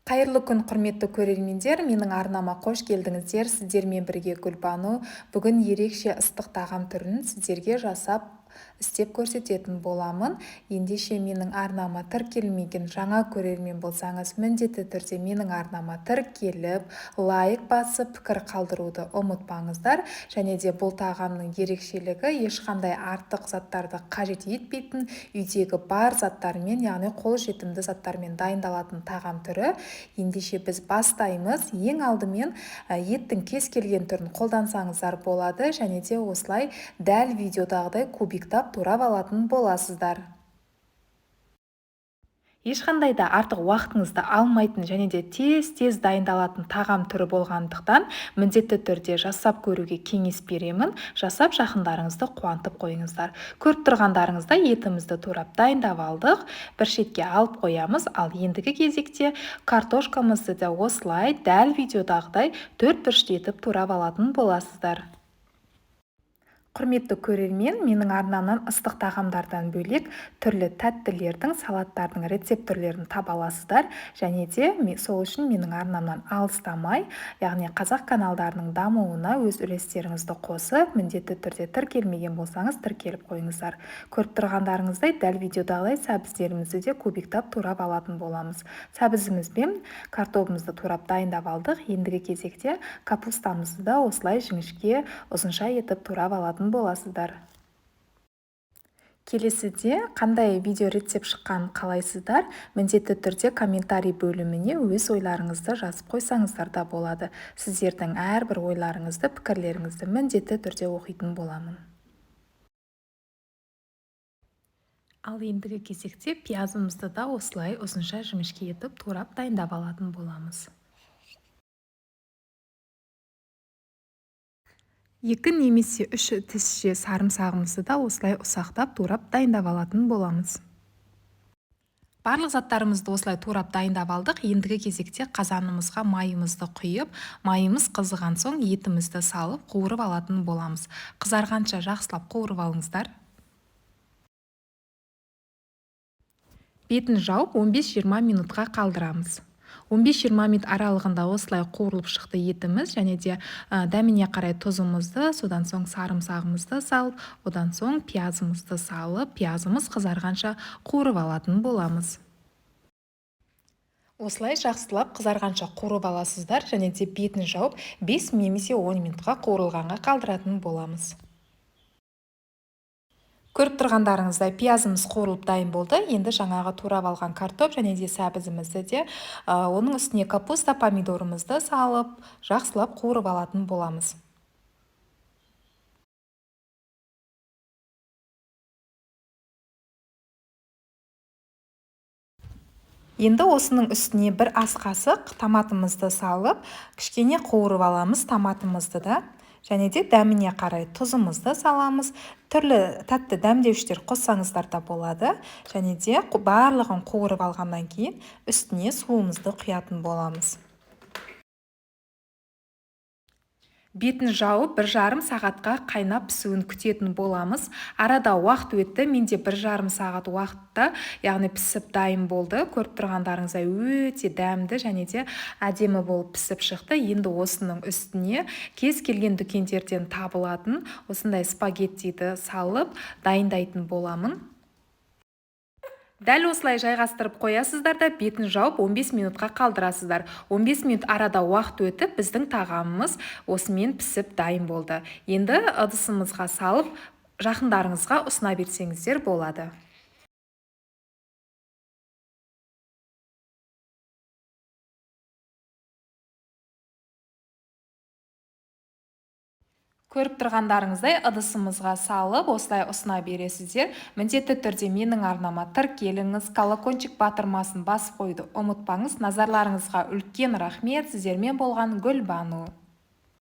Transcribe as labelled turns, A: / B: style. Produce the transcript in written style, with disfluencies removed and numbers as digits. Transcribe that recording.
A: Қайырлы күн, құрметті көрермендер, менің арнама қош келдіңіздер. Сіздермен бірге Гүлбану. Бүгін ерекше ыстық тағам түрін сіздерге жасап істеп көрсететін боламын. Ендеше менің арнама тіркелмеген жаңа көрермен болсаңыз, міндетті түрде менің арнама тіркеліп, лайк басып, пікір қалдыруды ұмытпаңыздар. Және де бұл тағамның ерекшелігі ешқандай артық заттарды қажет етпейтін, үйдегі бар заттармен, яғни қолжетімді заттармен дайындалатын тағам түрі. Ендеше біз бастаймыз. Ең алдымен еттің кез келген түрін қолдансаңыздар болады, және де осылай дәл видеодағыдай кубиктап турап алатын боласыздар. Ешқандай да артық уақытыңызды алмайтын және де тез дайындалатын тағам түрі болғандықтан міндетті түрде жасап көруге кеңес беремін. Жасап жақындарыңызды қуантып қойыңыздар. Көріп тұрғандарыңызда етімізді турап дайындап алдық. Бір шетке алып қоямыз. Ал ендігі кезекте картошкамызды да осылай дәл видеодағыдай 4 бұрышты етіп турап алатын боласыздар. Құрметті көрермен, менің арнамнан ыстық тағамдардан бөлек түрлі тәттілердің, салаттардың рецепт түрлерін таба аласыздар. Және де сол үшін менің арнамнан алыстамай, яғни қазақ каналдарының дамуына өз үлестеріңізді қосып, міндетті түрде тіркелмеген болсаңыз, тіркеліп қойыңыздар. Көріп тұрғандарыңыздай дәл видеодағыдай сәбіздерімізді де кубиктап турап алатын боламыз. Сәбізіміз бен картопымызды турап дайындап алдық. Ендігі кезекте капустамызды да осылай жіңішке ұзынша етіп турап алатын боласыздар. Келесіде қандай видео рецепт шыққанын қалайсыздар, міндетті түрде комментарий бөліміне өз ойларыңызды жазып қойсаңыздар да болады. Сіздердің әрбір ойларыңызды, пікірлеріңізді міндетті түрде оқитын боламын. Ал ендігі кезекте пиязымызды да осылай ұзынша жіңішке етіп турап дайындап алатын боламыз. 2 немесе 3 тісше сарымсағымызды да осылай ұсақтап турап дайындап алатын боламыз. Барлық заттарымызды осылай турап дайындап алдық. Ендігі кезекте қазанымызға майымызды құйып, майымыз қызыған соң етімізді салып қуырып алатын боламыз. Қызарғанша жақсылап қуырып алыңыздар. Бетін жауып 15-20 минутқа қалдырамыз. 15-20 минут аралығында осылай қуырылып шықты етіміз, және де дәміне қарай тұзымызды, содан соң сарымсағымызды салып, одан соң пиязымызды салып, пиязымыз қызарғанша қуырып алатын боламыз. Осылай жақсылап қызарғанша қуырып аласыздар, және де бетін жауып 5 немесе 10 минутқа қуырылғанға қалдыратын боламыз. Көріп тұрғандарыңыздай пиязымыз қуырылып дайын болды. Енді жаңағы турап алған картоп және де сәбізімізді де оның үстіне капуста, помидорымызды салып, жақсылап қуырып алатын боламыз. Енді осының үстіне бір ас қасық томатымызды салып, кішкене қуырып аламыз томатымызды да. Және де дәміне қарай тұзымызды саламыз. Түрлі тәтті дәмдеуіштер қоссаңыздар да болады. Және де барлығын қуырып алғаннан кейін үстіне суымызды құятын боламыз. Бетін жауып 1,5 сағатқа қайнап пісуін күтетін боламыз. Арада уақыт өтті, менде 1,5 сағат уақытта, яғни пісіп дайын болды. Көріп тұрғандарыңыздай өте дәмді және де әдемі болып пісіп шықты. Енді осының үстіне кез келген дүкендерден табылатын осындай спагеттиді салып дайындайтын боламын. Дәл осылай жайғастырып қоясыздар да бетін жауып 15 минутқа қалдырасыздар. 15 минут арада уақыт өтіп, біздің тағамымыз осымен пісіп дайын болды. Енді ыдысымызға салып, жақындарыңызға ұсына берсеңіздер болады. Көріп тұрғандарыңыздай ыдысымызға салып, осылай ұсына бересіздер. Міндетті түрде менің арнама тіркеліңіз, колокольчик батырмасын басып қойды ұмытпаңыз. Назарларыңызға үлкен рахмет. Сіздермен болған Гүлбану.